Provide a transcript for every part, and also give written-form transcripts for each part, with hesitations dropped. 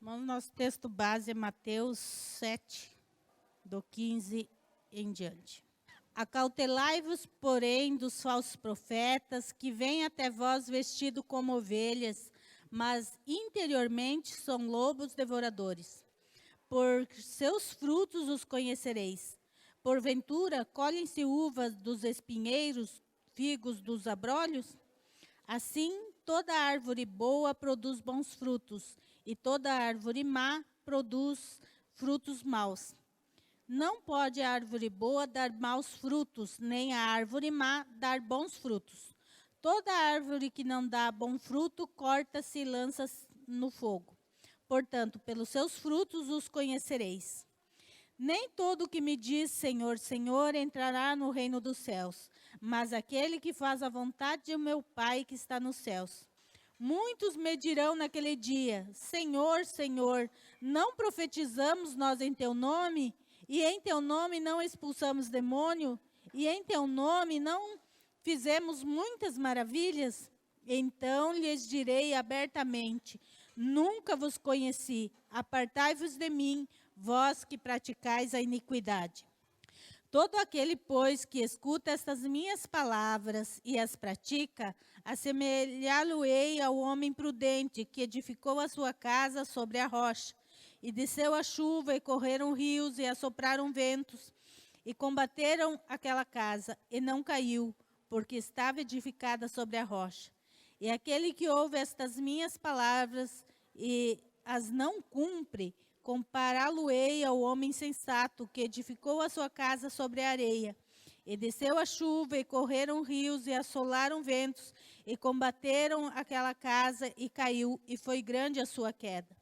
Irmãos, nosso texto base é Mateus 7, do 15 em diante. Acautelai-vos, porém, dos falsos profetas, que vêm até vós vestidos como ovelhas, mas interiormente são lobos devoradores. Por seus frutos os conhecereis. Porventura, colhem-se uvas dos espinheiros, figos dos abrolhos? Assim, toda árvore boa produz bons frutos, e toda árvore má produz frutos maus. Não pode a árvore boa dar maus frutos, nem a árvore má dar bons frutos. Toda árvore que não dá bom fruto, corta-se e lança-se no fogo. Portanto, pelos seus frutos os conhecereis. Nem todo que me diz Senhor, Senhor entrará no reino dos céus, mas aquele que faz a vontade de meu Pai que está nos céus. Muitos me dirão naquele dia, Senhor, Senhor, não profetizamos nós em teu nome? E em teu nome não expulsamos demônio? E em teu nome não fizemos muitas maravilhas? Então lhes direi abertamente, nunca vos conheci, apartai-vos de mim, vós que praticais a iniquidade. Todo aquele, pois, que escuta estas minhas palavras e as pratica, assemelhá-lo-ei ao homem prudente que edificou a sua casa sobre a rocha. E desceu a chuva, e correram rios, e assopraram ventos, e combateram aquela casa, e não caiu, porque estava edificada sobre a rocha. E aquele que ouve estas minhas palavras e as não cumpre, compará-lo-ei ao homem sensato, que edificou a sua casa sobre a areia. E desceu a chuva, e correram rios, e assolaram ventos, e combateram aquela casa, e caiu, e foi grande a sua queda.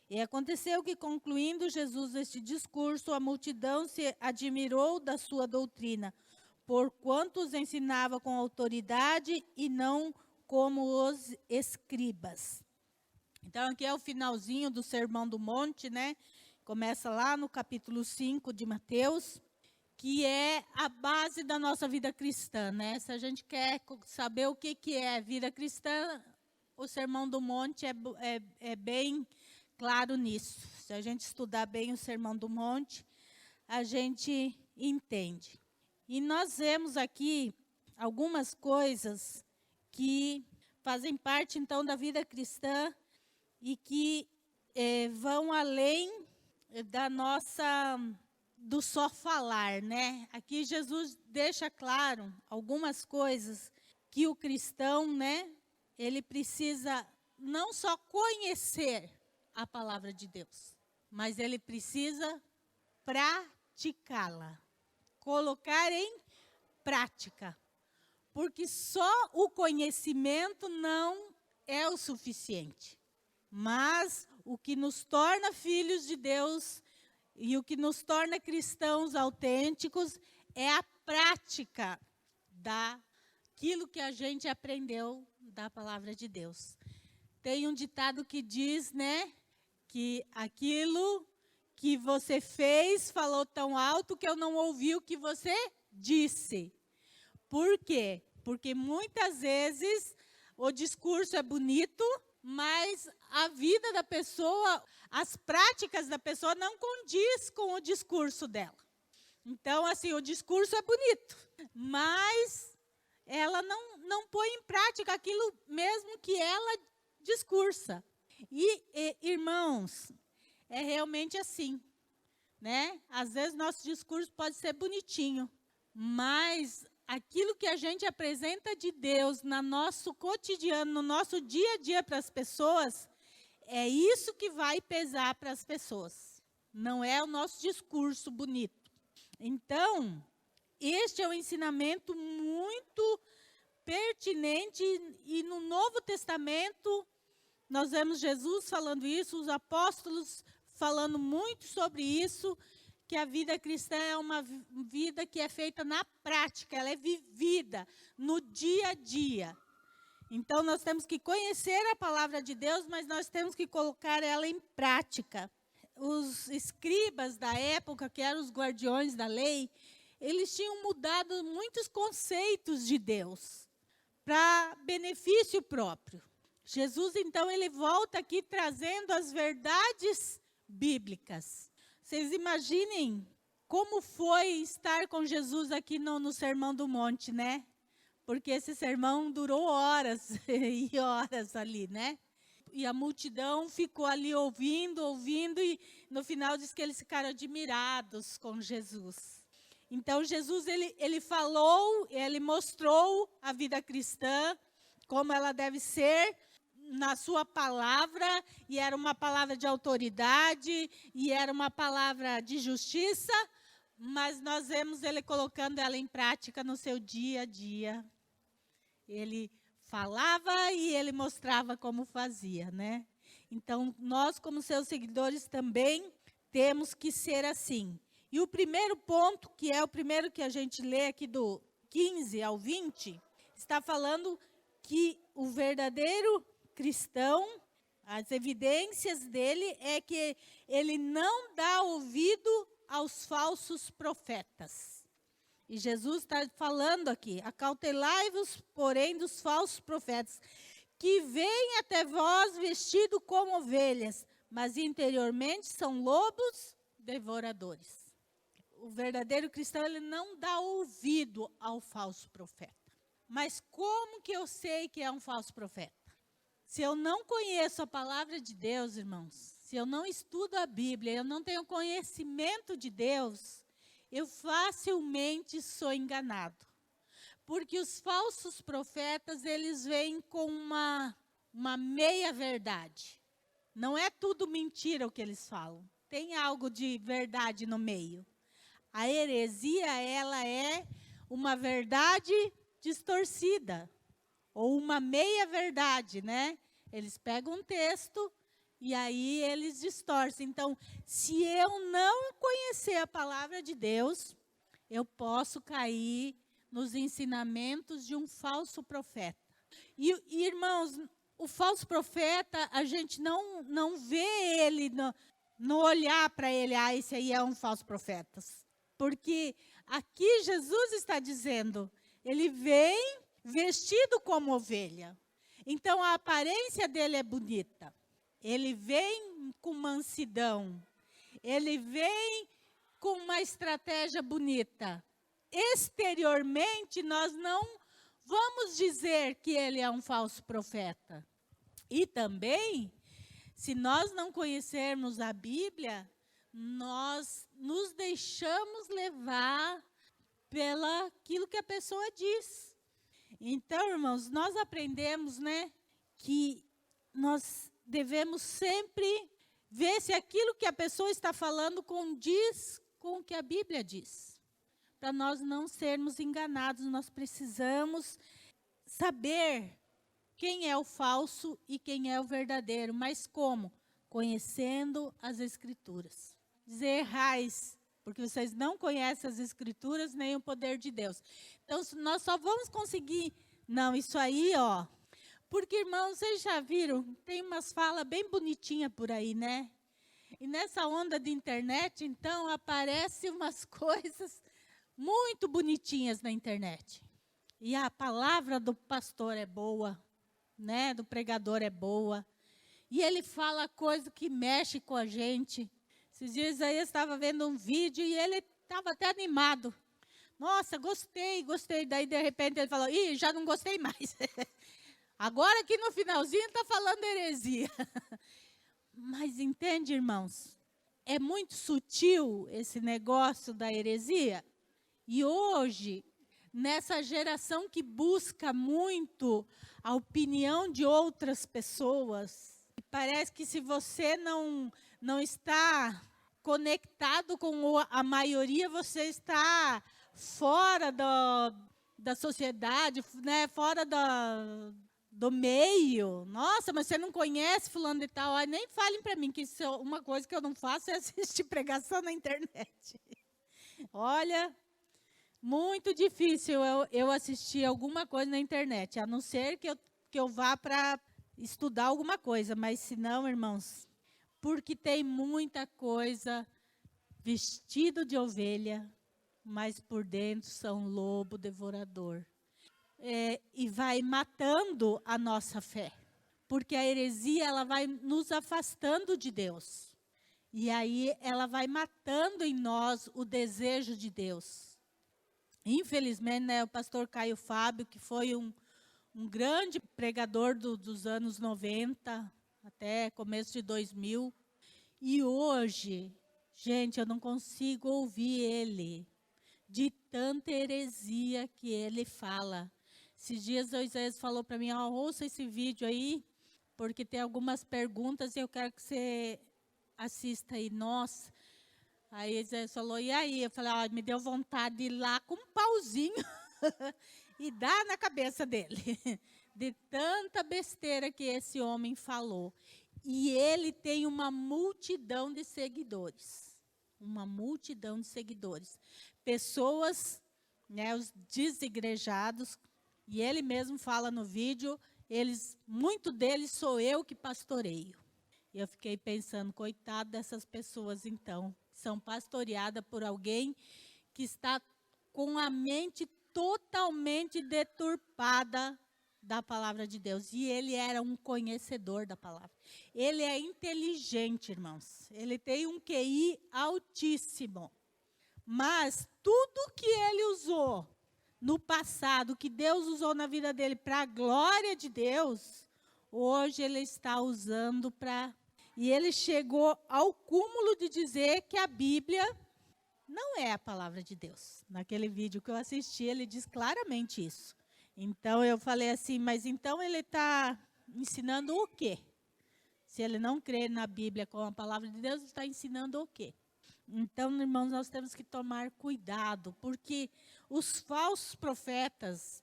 E aconteceu que, concluindo Jesus este discurso, a multidão se admirou da sua doutrina, porquanto os ensinava com autoridade e não como os escribas. Então, aqui é o finalzinho do Sermão do Monte, né? Começa lá no capítulo 5 de Mateus, que é a base da nossa vida cristã, né? Se a gente quer saber o que é vida cristã, o Sermão do Monte é bem claro nisso. Se a gente estudar bem o Sermão do Monte, a gente entende. E nós vemos aqui algumas coisas que fazem parte, então, da vida cristã e que vão além do só falar, né? Aqui Jesus deixa claro algumas coisas que o cristão, né, ele precisa não só conhecer a palavra de Deus, mas ele precisa praticá-la, colocar em prática, porque só o conhecimento não é o suficiente, mas o que nos torna filhos de Deus e o que nos torna cristãos autênticos é a prática daquilo que a gente aprendeu da palavra de Deus. Tem um ditado que diz, né, que aquilo que você fez falou tão alto que eu não ouvi o que você disse. Por quê? Porque muitas vezes o discurso é bonito, mas a vida da pessoa, as práticas da pessoa não condiz com o discurso dela. Então, assim, o discurso é bonito, mas ela não põe em prática aquilo mesmo que ela discursa. E irmãos, é realmente assim, né? Às vezes nosso discurso pode ser bonitinho, mas aquilo que a gente apresenta de Deus no nosso cotidiano, no nosso dia a dia para as pessoas, é isso que vai pesar para as pessoas. Não é o nosso discurso bonito. Então, este é um ensinamento muito pertinente e no Novo Testamento nós vemos Jesus falando isso, os apóstolos falando muito sobre isso, que a vida cristã é uma vida que é feita na prática, ela é vivida no dia a dia. Então, nós temos que conhecer a palavra de Deus, mas nós temos que colocar ela em prática. Os escribas da época, que eram os guardiões da lei, eles tinham mudado muitos conceitos de Deus para benefício próprio. Jesus, então, ele volta aqui trazendo as verdades bíblicas. Vocês imaginem como foi estar com Jesus aqui no Sermão do Monte, né? Porque esse sermão durou horas e horas ali, né? E a multidão ficou ali ouvindo, e no final diz que eles ficaram admirados com Jesus. Então, Jesus, ele falou, ele mostrou a vida cristã, como ela deve ser, na sua palavra, e era uma palavra de autoridade, e era uma palavra de justiça, mas nós vemos ele colocando ela em prática no seu dia a dia. Ele falava e ele mostrava como fazia, né? Então, nós, como seus seguidores, também temos que ser assim. E o primeiro ponto, que é o primeiro que a gente lê aqui do 15 ao 20, está falando que o verdadeiro cristão, as evidências dele é que ele não dá ouvido aos falsos profetas. E Jesus está falando aqui, acautelai-vos, porém, dos falsos profetas, que vêm até vós vestidos como ovelhas, mas interiormente são lobos devoradores. O verdadeiro cristão, ele não dá ouvido ao falso profeta. Mas como que eu sei que é um falso profeta? Se eu não conheço a palavra de Deus, irmãos, se eu não estudo a Bíblia, eu não tenho conhecimento de Deus, eu facilmente sou enganado. Porque os falsos profetas, eles vêm com uma meia-verdade. Não é tudo mentira o que eles falam. Tem algo de verdade no meio. A heresia, ela é uma verdade distorcida, ou uma meia-verdade, né? Eles pegam um texto e aí eles distorcem. Então, se eu não conhecer a palavra de Deus, eu posso cair nos ensinamentos de um falso profeta. E irmãos, o falso profeta, a gente não vê ele no olhar para ele, esse aí é um falso profeta. Porque aqui Jesus está dizendo, ele vem vestido como ovelha. Então, a aparência dele é bonita. Ele vem com mansidão. Ele vem com uma estratégia bonita. Exteriormente, nós não vamos dizer que ele é um falso profeta. E também, se nós não conhecermos a Bíblia, nós nos deixamos levar pelo aquilo que a pessoa diz. Então, irmãos, nós aprendemos, né, que nós devemos sempre ver se aquilo que a pessoa está falando condiz com o que a Bíblia diz. Para nós não sermos enganados, nós precisamos saber quem é o falso e quem é o verdadeiro. Mas como? Conhecendo as Escrituras. Dizer errais, porque vocês não conhecem as Escrituras nem o poder de Deus. Então, nós só vamos conseguir... Não, isso aí, ó... Porque, irmãos, vocês já viram, tem umas falas bem bonitinhas por aí, né? E nessa onda de internet, então, aparecem umas coisas muito bonitinhas na internet. E a palavra do pastor é boa, né? Do pregador é boa. E ele fala coisa que mexe com a gente. Esses dias aí eu estava vendo um vídeo e ele estava até animado. Nossa, gostei. Daí, de repente, ele falou, ih, já não gostei mais. Agora aqui no finalzinho está falando heresia. Mas entende, irmãos? É muito sutil esse negócio da heresia. E hoje, nessa geração que busca muito a opinião de outras pessoas, parece que se você não está conectado com a maioria, você está fora da sociedade, né? Fora do meio. Nossa, mas você não conhece fulano de tal. Ai, nem falem para mim que isso é uma coisa que eu não faço é assistir pregação na internet. Olha, muito difícil eu assistir alguma coisa na internet, a não ser que eu vá para estudar alguma coisa. Mas se não, irmãos, porque tem muita coisa vestido de ovelha, mas por dentro são lobo devorador. E vai matando a nossa fé. porque a heresia ela vai nos afastando de Deus. E aí ela vai matando em nós o desejo de Deus. Infelizmente, né, o pastor Caio Fábio, que foi um grande pregador dos anos 90, até começo de 2000. E hoje, gente, eu não consigo ouvir ele, de tanta heresia que ele fala. Esses dias o Isaías falou para mim, ouça esse vídeo aí, porque tem algumas perguntas e eu quero que você assista aí. Nossa, aí Isaías falou, e aí? Eu falei, me deu vontade de ir lá com um pauzinho e dar na cabeça dele, de tanta besteira que esse homem falou. E ele tem uma multidão de seguidores. Uma multidão de seguidores. Pessoas, né, os desigrejados, e ele mesmo fala no vídeo, muito deles sou eu que pastoreio. E eu fiquei pensando, coitado dessas pessoas então, são pastoreadas por alguém que está com a mente totalmente deturpada da palavra de Deus. E ele era um conhecedor da palavra. Ele é inteligente, irmãos. Ele tem um QI altíssimo. Mas tudo que ele usou no passado, que Deus usou na vida dele para a glória de Deus, hoje ele está usando para... E ele chegou ao cúmulo de dizer que a Bíblia não é a palavra de Deus. Naquele vídeo que eu assisti, ele diz claramente isso. Então, eu falei assim, mas então ele está ensinando o quê? Se ele não crê na Bíblia como a palavra de Deus, está ensinando o quê? Então, irmãos, nós temos que tomar cuidado, porque os falsos profetas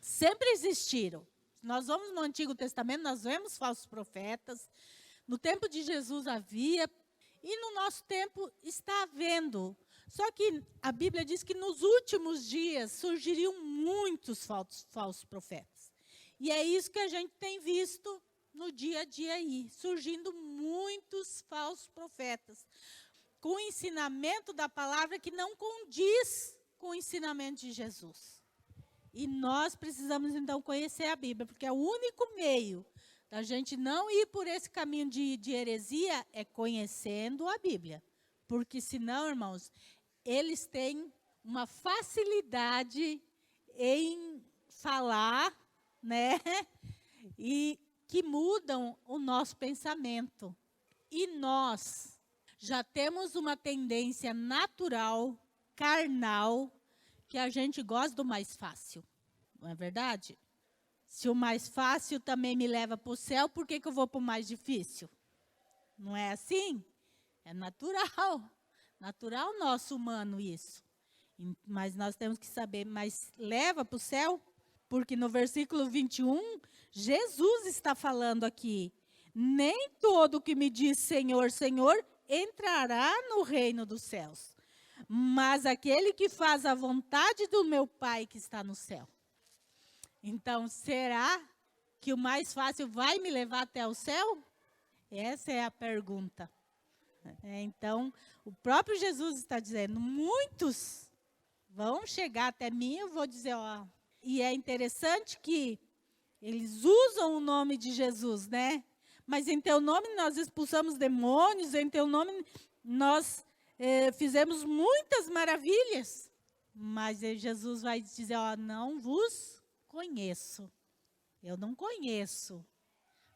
sempre existiram. Nós vamos no Antigo Testamento, nós vemos falsos profetas. No tempo de Jesus havia, e no nosso tempo está havendo. Só que a Bíblia diz que nos últimos dias surgiriam muitos falsos profetas. E é isso que a gente tem visto no dia a dia aí, surgindo muitos falsos profetas, com o ensinamento da palavra que não condiz com o ensinamento de Jesus. E nós precisamos então conhecer a Bíblia, porque é o único meio da gente não ir por esse caminho de heresia, é conhecendo a Bíblia. Porque senão, irmãos, eles têm uma facilidade em falar, né? E que mudam o nosso pensamento. E nós já temos uma tendência natural, carnal, que a gente gosta do mais fácil. Não é verdade? Se o mais fácil também me leva para o céu, por que eu vou para o mais difícil? Não é assim? É natural. Natural nosso humano isso. Mas nós temos que saber, mas leva para o céu? Porque no versículo 21, Jesus está falando aqui. Nem todo que me diz Senhor, Senhor, entrará no reino dos céus. Mas aquele que faz a vontade do meu Pai que está no céu. Então, será que o mais fácil vai me levar até o céu? Essa é a pergunta. Então, o próprio Jesus está dizendo, muitos vão chegar até mim, eu vou dizer, E é interessante que eles usam o nome de Jesus, né? Mas em teu nome nós expulsamos demônios, em teu nome nós fizemos muitas maravilhas. Mas Jesus vai dizer, não vos conheço. Eu não conheço.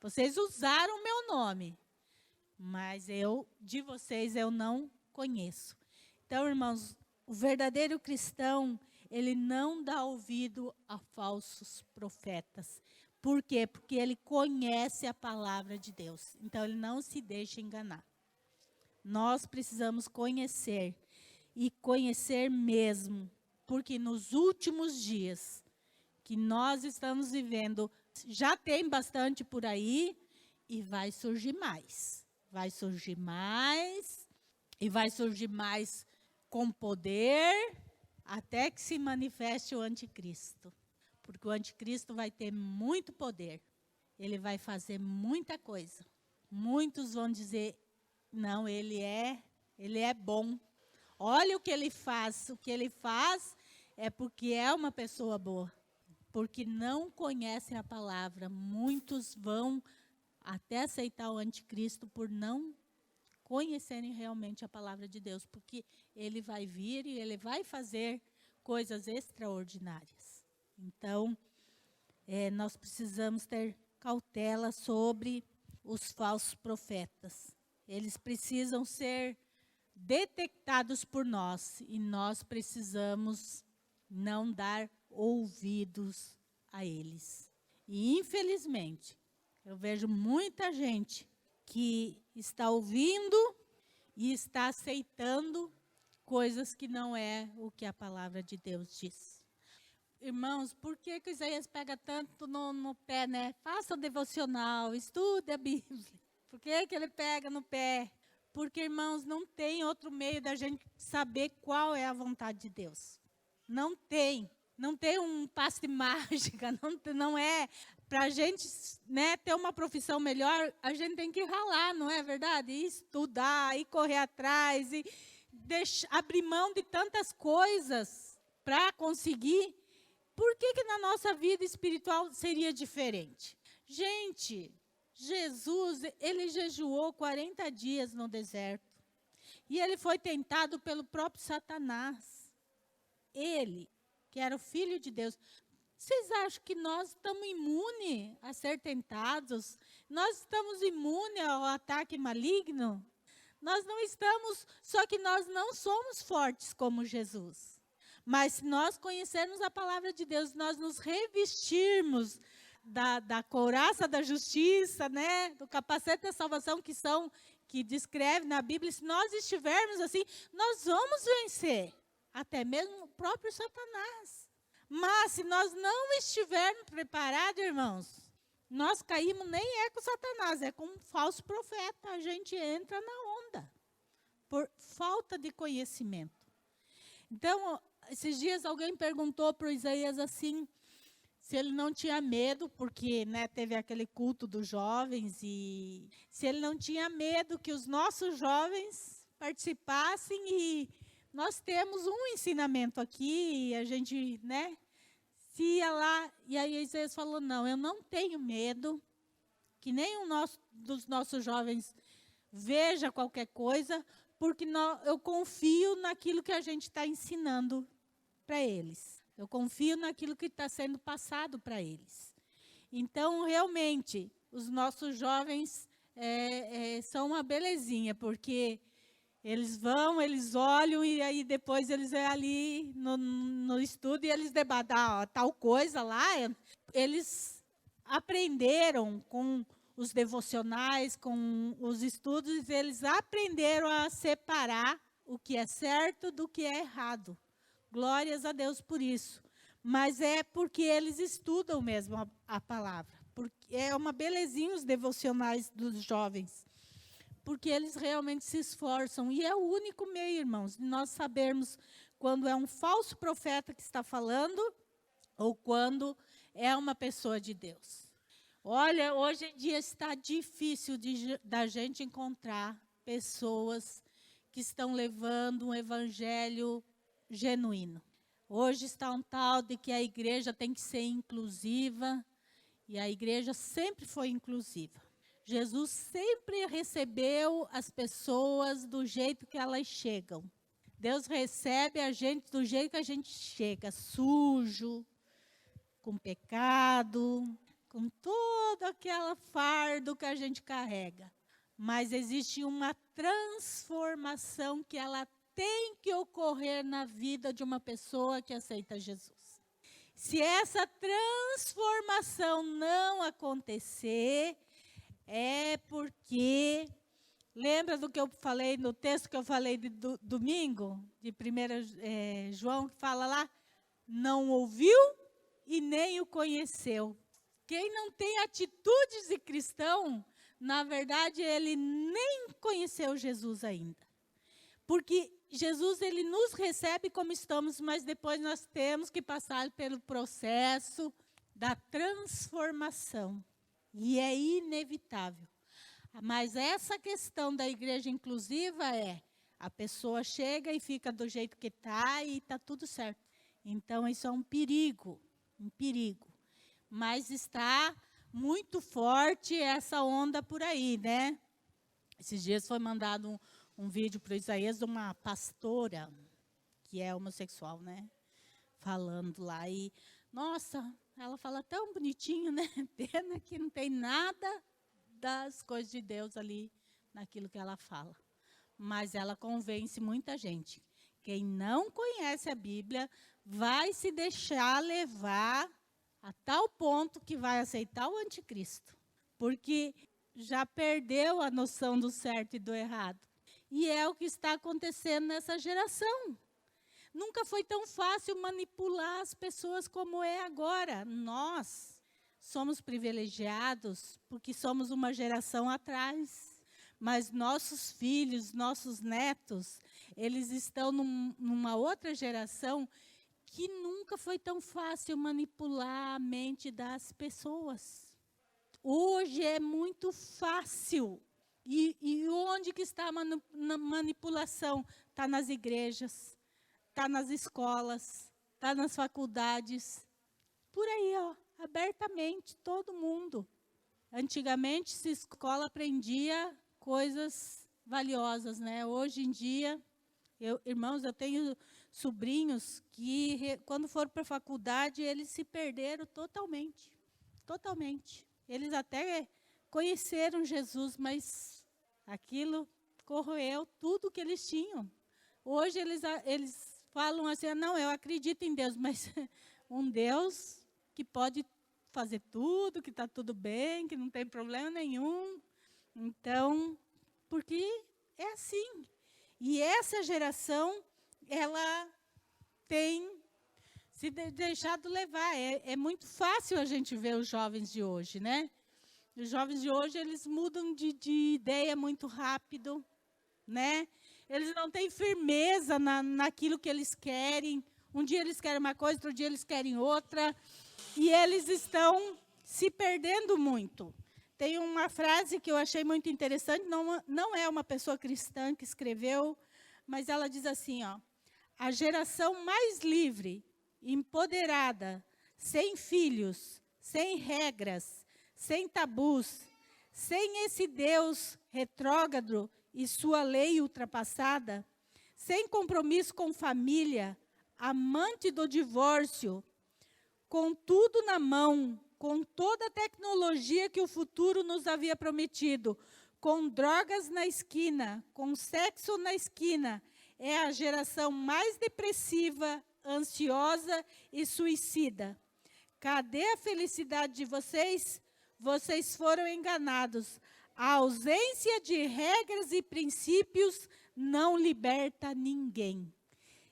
Vocês usaram o meu nome, mas de vocês eu não conheço. Então, irmãos, o verdadeiro cristão, ele não dá ouvido a falsos profetas. Por quê? Porque ele conhece a palavra de Deus. Então, ele não se deixa enganar. Nós precisamos conhecer, e conhecer mesmo, porque nos últimos dias que nós estamos vivendo, já tem bastante por aí, e vai surgir mais. Vai surgir mais, e vai surgir mais com poder, até que se manifeste o anticristo. Porque o anticristo vai ter muito poder. Ele vai fazer muita coisa. Muitos vão dizer, não, ele é bom. Olha o que ele faz. O que ele faz é porque é uma pessoa boa. Porque não conhecem a palavra. Muitos vão até aceitar o anticristo por não conhecerem realmente a palavra de Deus, porque ele vai vir e ele vai fazer coisas extraordinárias. Então, nós precisamos ter cautela sobre os falsos profetas. Eles precisam ser detectados por nós e nós precisamos não dar ouvidos a eles. E, infelizmente, eu vejo muita gente que está ouvindo e está aceitando coisas que não é o que a palavra de Deus diz. Irmãos, por que que Isaías pega tanto no pé, né? Faça o devocional, estude a Bíblia. Por que que ele pega no pé? Porque, irmãos, não tem outro meio da gente saber qual é a vontade de Deus. Não tem. Não tem um passe de mágica, não é. Para a gente, né, ter uma profissão melhor, a gente tem que ralar, não é verdade? E estudar, e correr atrás, e abrir mão de tantas coisas para conseguir. Por que que na nossa vida espiritual seria diferente? Gente, Jesus, ele jejuou 40 dias no deserto. E ele foi tentado pelo próprio Satanás. Ele, que era o Filho de Deus. Vocês acham que nós estamos imunes a ser tentados? Nós estamos imunes ao ataque maligno? Nós não estamos, só que nós não somos fortes como Jesus. Mas se nós conhecermos a palavra de Deus, nós nos revestirmos da couraça da justiça, né, do capacete da salvação que descreve na Bíblia, se nós estivermos assim, nós vamos vencer, até mesmo o próprio Satanás. Mas se nós não estivermos preparados, irmãos, nós caímos, nem é com Satanás, é com um falso profeta, a gente entra na onda, por falta de conhecimento. Então, esses dias alguém perguntou para o Isaías assim, se ele não tinha medo, porque, né, teve aquele culto dos jovens, e se ele não tinha medo que os nossos jovens participassem, e nós temos um ensinamento aqui, e a gente, né, se ia lá, e aí Isaías falou, não, eu não tenho medo que nenhum dos nossos jovens veja qualquer coisa, porque eu confio naquilo que a gente está ensinando para eles. Eu confio naquilo que está sendo passado para eles. Então, realmente, os nossos jovens são uma belezinha, porque eles vão, eles olham, e aí depois eles vão ali no estudo e eles debatem, tal coisa lá. Eles aprenderam com os devocionais, com os estudos, eles aprenderam a separar o que é certo do que é errado. Glórias a Deus por isso. Mas é porque eles estudam mesmo a palavra. Porque é uma belezinha os devocionais dos jovens. Porque eles realmente se esforçam. E é o único meio, irmãos, de nós sabermos quando é um falso profeta que está falando ou quando é uma pessoa de Deus. Olha, hoje em dia está difícil da gente encontrar pessoas que estão levando um evangelho genuíno. Hoje está um tal de que a igreja tem que ser inclusiva, e a igreja sempre foi inclusiva. Jesus sempre recebeu as pessoas do jeito que elas chegam. Deus recebe a gente do jeito que a gente chega, sujo, com pecado, com todo aquele fardo que a gente carrega. Mas existe uma transformação que ela tem que ocorrer na vida de uma pessoa que aceita Jesus. Se essa transformação não acontecer, é porque, lembra do que eu falei no texto que eu falei de domingo, de 1 João, que fala lá, não ouviu e nem o conheceu. Quem não tem atitudes de cristão, na verdade, ele nem conheceu Jesus ainda. Porque Jesus, ele nos recebe como estamos, mas depois nós temos que passar pelo processo da transformação. E é inevitável. Mas essa questão da igreja inclusiva a pessoa chega e fica do jeito que está e está tudo certo. Então, isso é um perigo, um perigo. Mas está muito forte essa onda por aí, né? Esses dias foi mandado um vídeo para o Isaías de uma pastora, que é homossexual, né? Falando lá. E, nossa, ela fala tão bonitinho, né? Pena que não tem nada das coisas de Deus ali naquilo que ela fala. Mas ela convence muita gente. Quem não conhece a Bíblia vai se deixar levar a tal ponto que vai aceitar o anticristo. Porque já perdeu a noção do certo e do errado. E é o que está acontecendo nessa geração. Nunca foi tão fácil manipular as pessoas como é agora. Nós somos privilegiados porque somos uma geração atrás. Mas nossos filhos, nossos netos, eles estão numa outra geração que nunca foi tão fácil manipular a mente das pessoas. Hoje é muito fácil. E onde que está a manipulação? Está nas igrejas, está nas escolas, está nas faculdades. Por aí, ó, abertamente, todo mundo. Antigamente, a escola aprendia coisas valiosas, né? Hoje em dia, irmãos, eu tenho sobrinhos que, quando foram para a faculdade, eles se perderam totalmente. Totalmente. Eles até conheceram Jesus, mas aquilo corroeu tudo que eles tinham. Hoje eles falam assim, não, eu acredito em Deus, mas um Deus que pode fazer tudo, que está tudo bem, que não tem problema nenhum. Então, porque é assim. E essa geração, ela tem se deixado levar. É muito fácil a gente ver os jovens de hoje, né? Os jovens de hoje, eles mudam de ideia muito rápido, né? Eles não têm firmeza naquilo que eles querem. Um dia eles querem uma coisa, outro dia eles querem outra. E eles estão se perdendo muito. Tem uma frase que eu achei muito interessante, não é uma pessoa cristã que escreveu, mas ela diz assim, ó, a geração mais livre, empoderada, sem filhos, sem regras, sem tabus, sem esse Deus retrógrado e sua lei ultrapassada, sem compromisso com família, amante do divórcio, com tudo na mão, com toda a tecnologia que o futuro nos havia prometido, com drogas na esquina, com sexo na esquina, é a geração mais depressiva, ansiosa e suicida. Cadê a felicidade de vocês? Vocês foram enganados. A ausência de regras e princípios não liberta ninguém.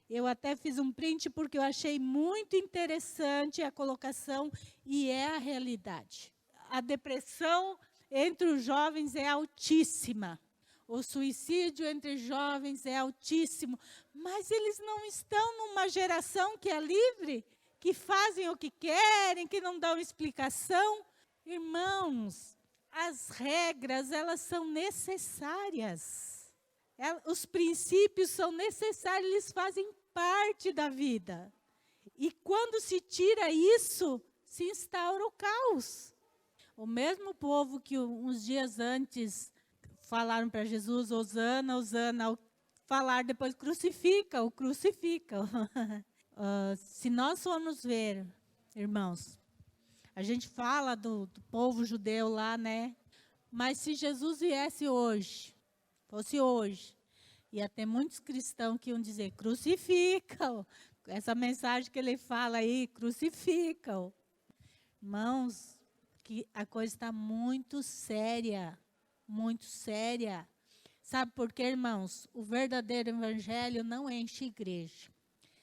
Eu até fiz um print porque eu achei muito interessante a colocação e é a realidade. A depressão entre os jovens é altíssima. O suicídio entre jovens é altíssimo. Mas eles não estão numa geração que é livre, que fazem o que querem, que não dão explicação. Irmãos, as regras, elas são necessárias. Os princípios são necessários, eles fazem parte da vida. E quando se tira isso, se instaura o caos. O mesmo povo que uns dias antes falaram para Jesus, Hosana, Hosana, ao falar depois, crucifica-o, crucifica-o. Se nós formos ver, irmãos, a gente fala do povo judeu lá, né? Mas se Jesus viesse hoje, fosse hoje, ia ter muitos cristãos que iam dizer, crucifica-o. Essa mensagem que ele fala aí, crucifica-o. Irmãos, que a coisa está muito séria, muito séria. Sabe por quê, irmãos? O verdadeiro evangelho não enche igreja.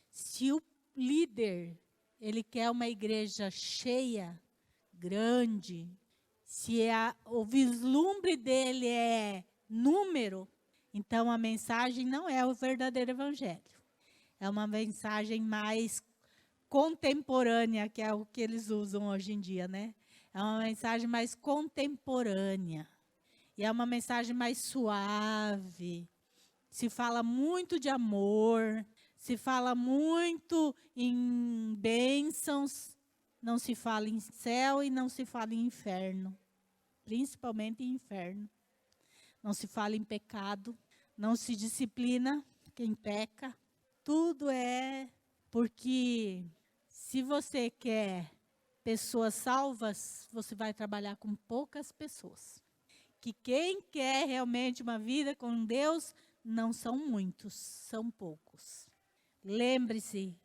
Se o líder, ele quer uma igreja cheia, grande, se o vislumbre dele é número, então a mensagem não é o verdadeiro evangelho. É uma mensagem mais contemporânea, que é o que eles usam hoje em dia, né? É uma mensagem mais contemporânea. E é uma mensagem mais suave. Se fala muito de amor, se fala muito em bênçãos, não se fala em céu e não se fala em inferno. Principalmente em inferno. Não se fala em pecado, não se disciplina quem peca. Tudo é porque se você quer pessoas salvas, você vai trabalhar com poucas pessoas. Que quem quer realmente uma vida com Deus, não são muitos, são poucos. Lembre-se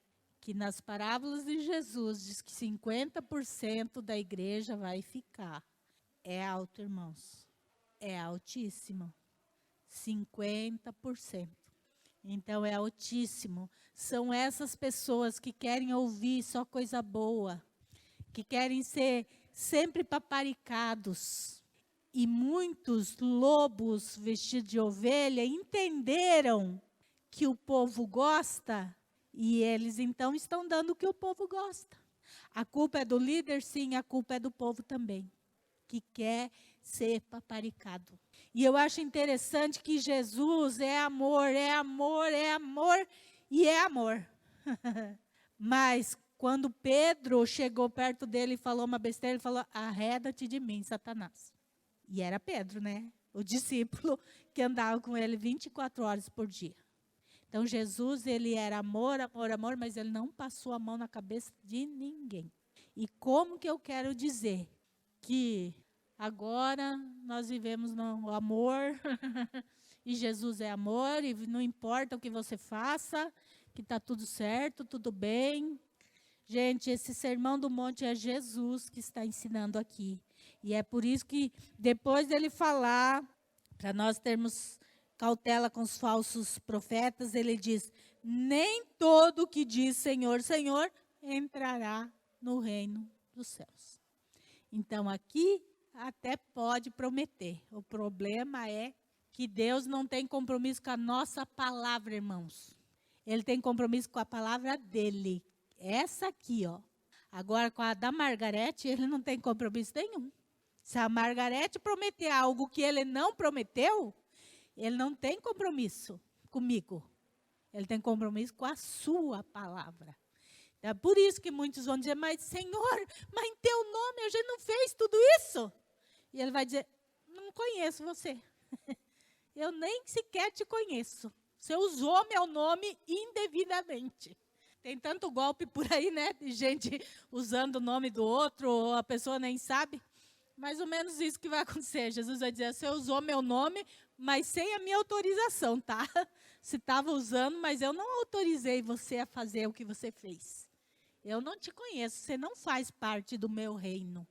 que nas parábolas de Jesus, diz que 50% da igreja vai ficar. É alto, irmãos. É altíssimo. 50%. Então, é altíssimo. São essas pessoas que querem ouvir só coisa boa, que querem ser sempre paparicados. E muitos lobos vestidos de ovelha entenderam que o povo gosta e eles então estão dando o que o povo gosta. A culpa é do líder, sim, a culpa é do povo também, que quer ser paparicado. E eu acho interessante que Jesus é amor, é amor, é amor e é amor. Mas quando Pedro chegou perto dele e falou uma besteira, ele falou: arreda-te de mim, Satanás. E era Pedro, né? O discípulo que andava com ele 24 horas por dia. Então, Jesus, ele era amor, amor, amor, mas ele não passou a mão na cabeça de ninguém. E como que eu quero dizer que agora nós vivemos no amor, e Jesus é amor, e não importa o que você faça, que está tudo certo, tudo bem. Gente, esse sermão do monte é Jesus que está ensinando aqui. E é por isso que, depois dele falar, para nós termos cautela com os falsos profetas, ele diz: nem todo que diz Senhor, Senhor, entrará no reino dos céus. Então, aqui até pode prometer. O problema é que Deus não tem compromisso com a nossa palavra, irmãos. Ele tem compromisso com a palavra dele. Essa aqui, ó. Agora, com a da Margarete, ele não tem compromisso nenhum. Se a Margarete prometer algo que ele não prometeu, ele não tem compromisso comigo. Ele tem compromisso com a sua palavra. É por isso que muitos vão dizer: mas Senhor, mas em teu nome a gente não fez tudo isso? E ele vai dizer: não conheço você. Eu nem sequer te conheço. Você usou meu nome indevidamente. Tem tanto golpe por aí, né? De gente usando o nome do outro, ou a pessoa nem sabe. Mais ou menos isso que vai acontecer. Jesus vai dizer: você usou meu nome, mas sem a minha autorização, tá? Você estava usando, mas eu não autorizei você a fazer o que você fez. Eu não te conheço, você não faz parte do meu reino.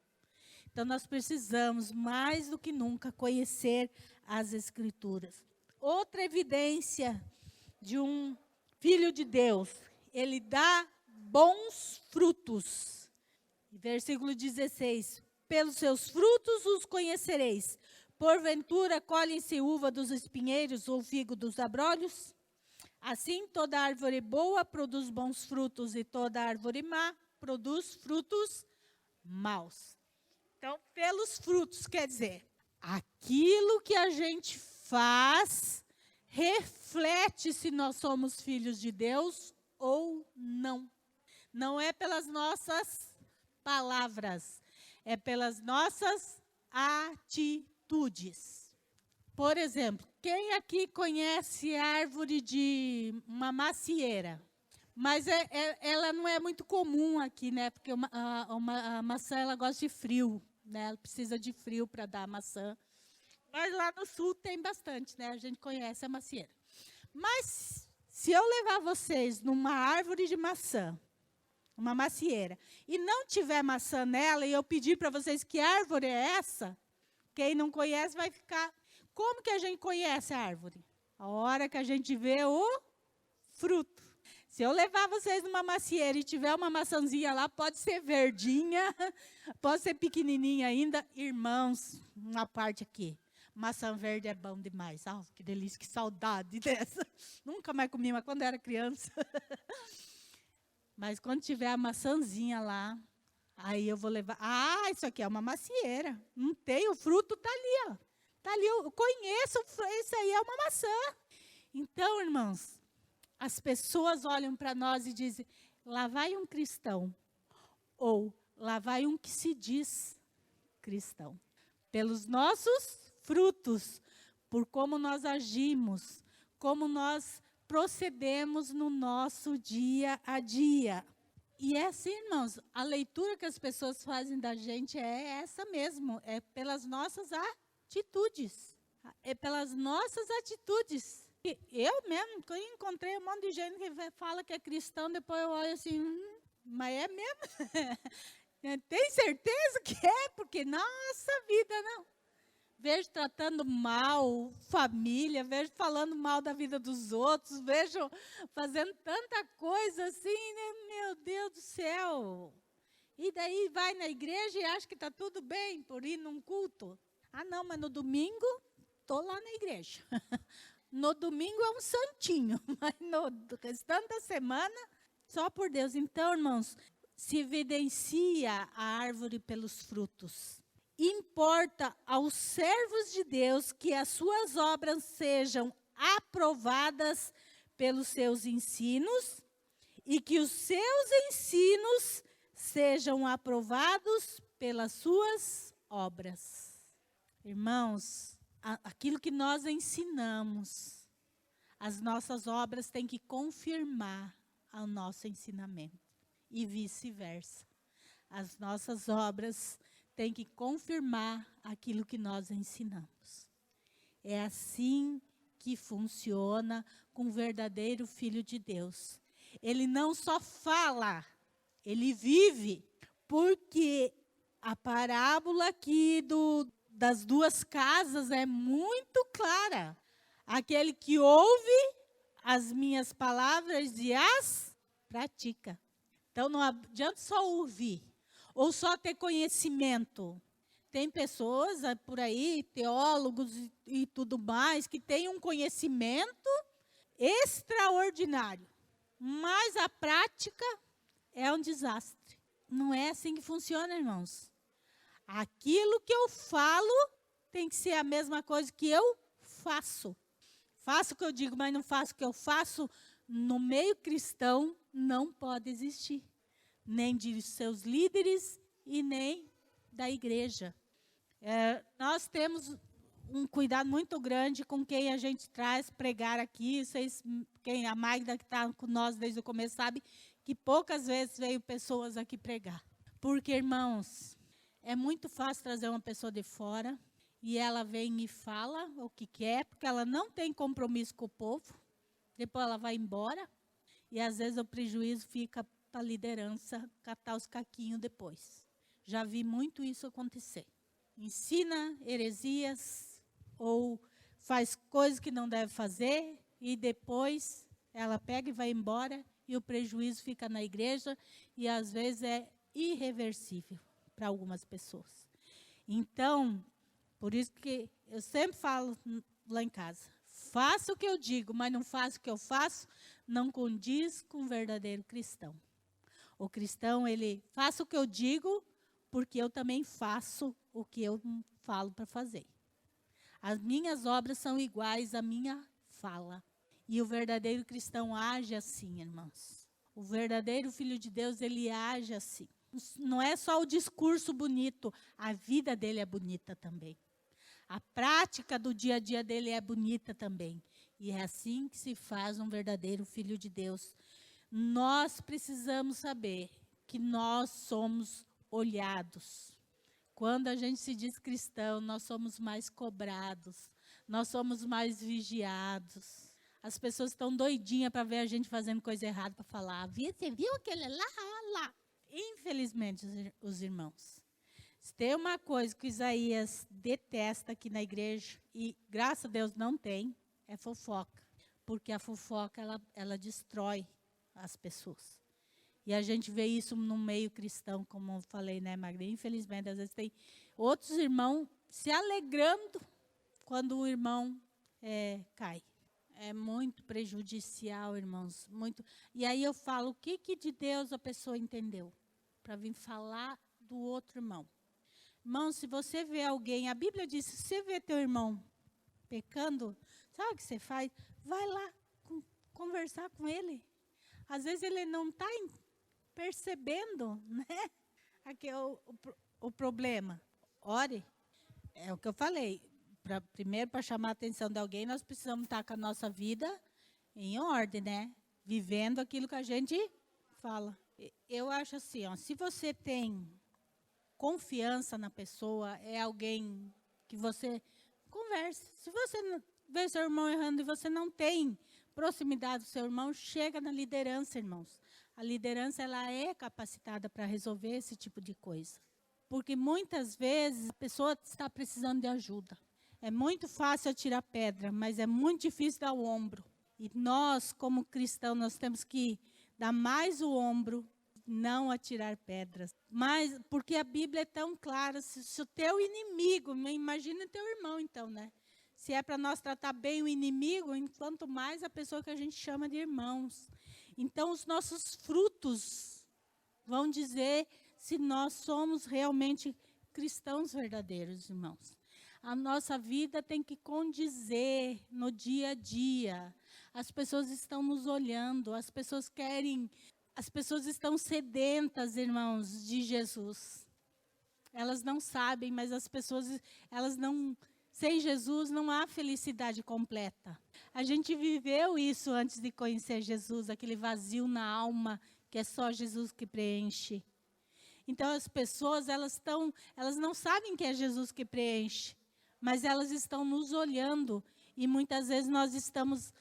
Então, nós precisamos, mais do que nunca, conhecer as Escrituras. Outra evidência de um filho de Deus: ele dá bons frutos. Versículo 16. Pelos seus frutos os conhecereis. Porventura colhem-se uva dos espinheiros ou figo dos abrolhos? Assim, toda árvore boa produz bons frutos, e toda árvore má produz frutos maus. Então, pelos frutos, quer dizer, aquilo que a gente faz reflete se nós somos filhos de Deus ou não. Não é pelas nossas palavras, é pelas nossas atitudes. Por exemplo, quem aqui conhece a árvore de uma macieira? Mas ela não é muito comum aqui, né? Porque a maçã, ela gosta de frio, né? Ela precisa de frio para dar maçã. Mas lá no sul tem bastante, né? A gente conhece a macieira. Mas se eu levar vocês numa árvore de maçã, uma macieira, e não tiver maçã nela, e eu pedir para vocês que árvore é essa, quem não conhece vai ficar... Como que a gente conhece a árvore? A hora que a gente vê o fruto. Se eu levar vocês numa macieira e tiver uma maçãzinha lá, pode ser verdinha, pode ser pequenininha ainda. Irmãos, uma parte aqui. Maçã verde é bom demais. Ah, que delícia, que saudade dessa. Nunca mais comi, mas quando era criança. Mas quando tiver a maçãzinha lá, aí eu vou levar... Ah, isso aqui é uma macieira. Não tem, o fruto está ali, ó. Está ali, eu conheço, isso aí é uma maçã. Então, irmãos, as pessoas olham para nós e dizem: lá vai um cristão. Ou, lá vai um que se diz cristão. Pelos nossos frutos, por como nós agimos, como nós procedemos no nosso dia a dia. E é assim, irmãos, a leitura que as pessoas fazem da gente é essa mesmo, é pelas nossas atitudes. É pelas nossas atitudes. E eu mesmo, que eu encontrei um monte de gente que fala que é cristão, depois eu olho assim, mas é mesmo? Tem certeza que é? Porque, nossa vida, não. Vejo tratando mal família, vejo falando mal da vida dos outros, vejo fazendo tanta coisa assim, né? Meu Deus do céu. E daí vai na igreja e acha que está tudo bem por ir num culto. Ah, não, mas no domingo, estou lá na igreja. No domingo é um santinho, mas no restante da semana, só por Deus. Então, irmãos, se evidencia a árvore pelos frutos. Importa aos servos de Deus que as suas obras sejam aprovadas pelos seus ensinos e que os seus ensinos sejam aprovados pelas suas obras. Irmãos, aquilo que nós ensinamos, as nossas obras têm que confirmar o nosso ensinamento e vice-versa. As nossas obras têm que confirmar aquilo que nós ensinamos. É assim que funciona com o verdadeiro Filho de Deus. Ele não só fala, ele vive, porque a parábola aqui das duas casas é muito clara. Aquele que ouve as minhas palavras e as pratica. Então, não adianta só ouvir, ou só ter conhecimento. Tem pessoas por aí, teólogos e tudo mais, que têm um conhecimento extraordinário, mas a prática é um desastre. Não é assim que funciona, irmãos. Aquilo que eu falo tem que ser a mesma coisa que eu faço. Faço o que eu digo, mas não faço o que eu faço. No meio cristão não pode existir. Nem de seus líderes e nem da igreja. Nós temos um cuidado muito grande com quem a gente traz pregar aqui. Vocês, a Magda que está com nós desde o começo sabe que poucas vezes veio pessoas aqui pregar. Porque, irmãos, é muito fácil trazer uma pessoa de fora e ela vem e fala o que quer, porque ela não tem compromisso com o povo. Depois ela vai embora e às vezes o prejuízo fica para a liderança catar os caquinhos depois. Já vi muito isso acontecer. Ensina heresias ou faz coisas que não deve fazer e depois ela pega e vai embora e o prejuízo fica na igreja e às vezes é irreversível para algumas pessoas. Então, por isso que eu sempre falo lá em casa, faça o que eu digo, mas não faça o que eu faço, não condiz com o verdadeiro cristão. O cristão, ele faça o que eu digo, porque eu também faço o que eu falo para fazer. As minhas obras são iguais à minha fala. E o verdadeiro cristão age assim, irmãos. O verdadeiro Filho de Deus, ele age assim. Não é só o discurso bonito, a vida dele é bonita também. A prática do dia a dia dele é bonita também. E é assim que se faz um verdadeiro Filho de Deus. Nós precisamos saber que nós somos olhados. Quando a gente se diz cristão, nós somos mais cobrados, nós somos mais vigiados. As pessoas estão doidinhas para ver a gente fazendo coisa errada, para falar, você viu aquele lá? Infelizmente, os irmãos. Se tem uma coisa que Isaías detesta aqui na igreja, e graças a Deus não tem, é fofoca. Porque a fofoca, ela destrói as pessoas. E a gente vê isso no meio cristão, como eu falei, né, Magda? Infelizmente, às vezes tem outros irmãos se alegrando quando o irmão cai. É muito prejudicial, irmãos. Muito. E aí eu falo, o que de Deus a pessoa entendeu? Para vir falar do outro irmão. Irmão, se você vê alguém, a Bíblia diz, se você vê teu irmão pecando, sabe o que você faz? Vai lá conversar com ele. Às vezes ele não está percebendo, né? Aqui é o problema. Ore. É o que eu falei. Primeiro, para chamar a atenção de alguém, nós precisamos estar com a nossa vida em ordem, né? Vivendo aquilo que a gente fala. Eu acho assim, ó, se você tem confiança na pessoa, é alguém que você converse. Se você vê seu irmão errando e você não tem proximidade do seu irmão, chega na liderança, irmãos. A liderança, ela é capacitada para resolver esse tipo de coisa. Porque muitas vezes a pessoa está precisando de ajuda. É muito fácil atirar pedra, mas é muito difícil dar o ombro. E nós, como cristãos, nós temos que dar mais o ombro, não atirar pedras. Mas, porque a Bíblia é tão clara, se o teu inimigo, imagina o teu irmão então, né? Se é para nós tratar bem o inimigo, quanto mais a pessoa que a gente chama de irmãos. Então, os nossos frutos vão dizer se nós somos realmente cristãos verdadeiros, irmãos. A nossa vida tem que condizer no dia a dia. As pessoas estão nos olhando, as pessoas estão sedentas, irmãos, de Jesus. Elas não sabem, mas as pessoas, sem Jesus não há felicidade completa. A gente viveu isso antes de conhecer Jesus, aquele vazio na alma, que é só Jesus que preenche. Então as pessoas, elas não sabem que é Jesus que preenche, mas elas estão nos olhando e muitas vezes nós estamos,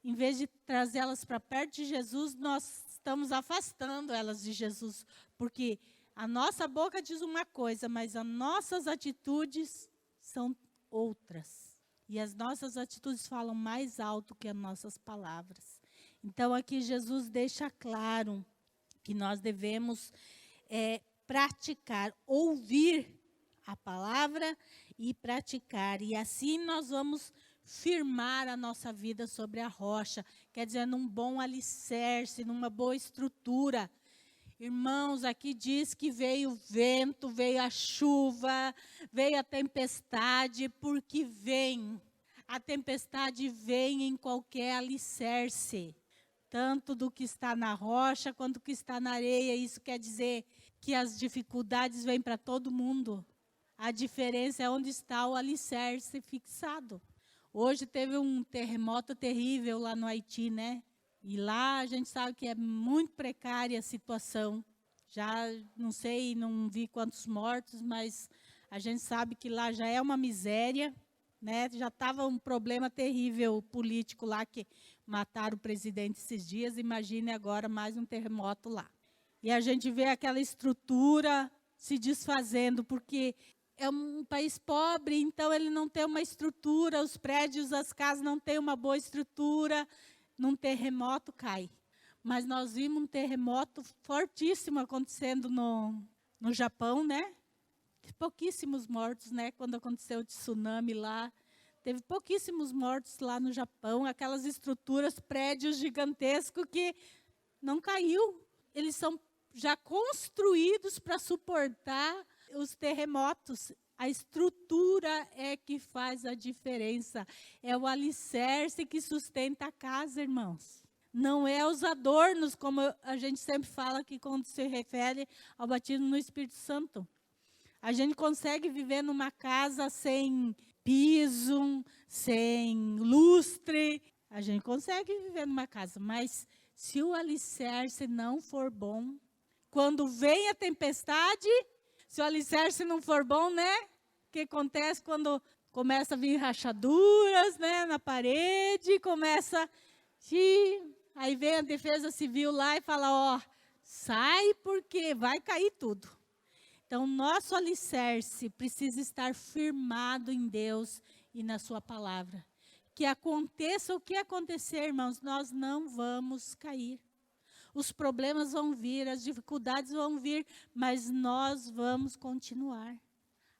em vez de trazê-las para perto de Jesus, nós estamos afastando elas de Jesus, porque a nossa boca diz uma coisa, mas as nossas atitudes são outras. E as nossas atitudes falam mais alto que as nossas palavras. Então aqui Jesus deixa claro que nós devemos praticar, ouvir a palavra e praticar. E assim nós vamos firmar a nossa vida sobre a rocha, quer dizer, num bom alicerce, numa boa estrutura. Irmãos, aqui diz que veio o vento, veio a chuva, veio a tempestade, porque vem. A tempestade vem em qualquer alicerce, tanto do que está na rocha quanto do que está na areia. Isso quer dizer que as dificuldades vêm para todo mundo. A diferença é onde está o alicerce fixado. Hoje teve um terremoto terrível lá no Haiti, né? E lá a gente sabe que é muito precária a situação. Já não sei, não vi quantos mortos, mas a gente sabe que lá já é uma miséria, né? Já estava um problema terrível político lá, que mataram o presidente esses dias. Imagine agora mais um terremoto lá. E a gente vê aquela estrutura se desfazendo, porque é um país pobre, então ele não tem uma estrutura, os prédios, as casas não têm uma boa estrutura, num terremoto cai. Mas nós vimos um terremoto fortíssimo acontecendo no Japão, né? Pouquíssimos mortos, né? Quando aconteceu o tsunami lá, teve pouquíssimos mortos lá no Japão, aquelas estruturas, prédios gigantescos que não caiu. Eles são já construídos para suportar os terremotos. A estrutura é que faz a diferença. É o alicerce que sustenta a casa, irmãos. Não é os adornos, como a gente sempre fala que quando se refere ao batismo no Espírito Santo. A gente consegue viver numa casa sem piso, sem lustre. A gente consegue viver numa casa, mas se o alicerce não for bom, quando vem a tempestade, se o alicerce não for bom, né? O que acontece quando começa a vir rachaduras, né, na parede, aí vem a defesa civil lá e fala, ó, sai porque vai cair tudo. Então, nosso alicerce precisa estar firmado em Deus e na sua palavra. Que aconteça o que acontecer, irmãos, nós não vamos cair. Os problemas vão vir, as dificuldades vão vir, mas nós vamos continuar.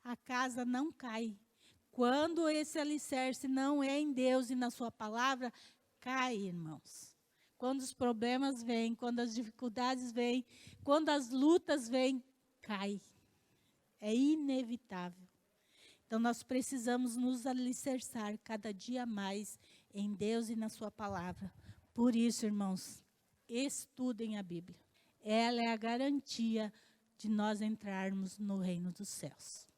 A casa não cai. Quando esse alicerce não é em Deus e na sua palavra, cai, irmãos. Quando os problemas vêm, quando as dificuldades vêm, quando as lutas vêm, cai. É inevitável. Então, nós precisamos nos alicerçar cada dia mais em Deus e na sua palavra. Por isso, irmãos, estudem a Bíblia. Ela é a garantia de nós entrarmos no reino dos céus.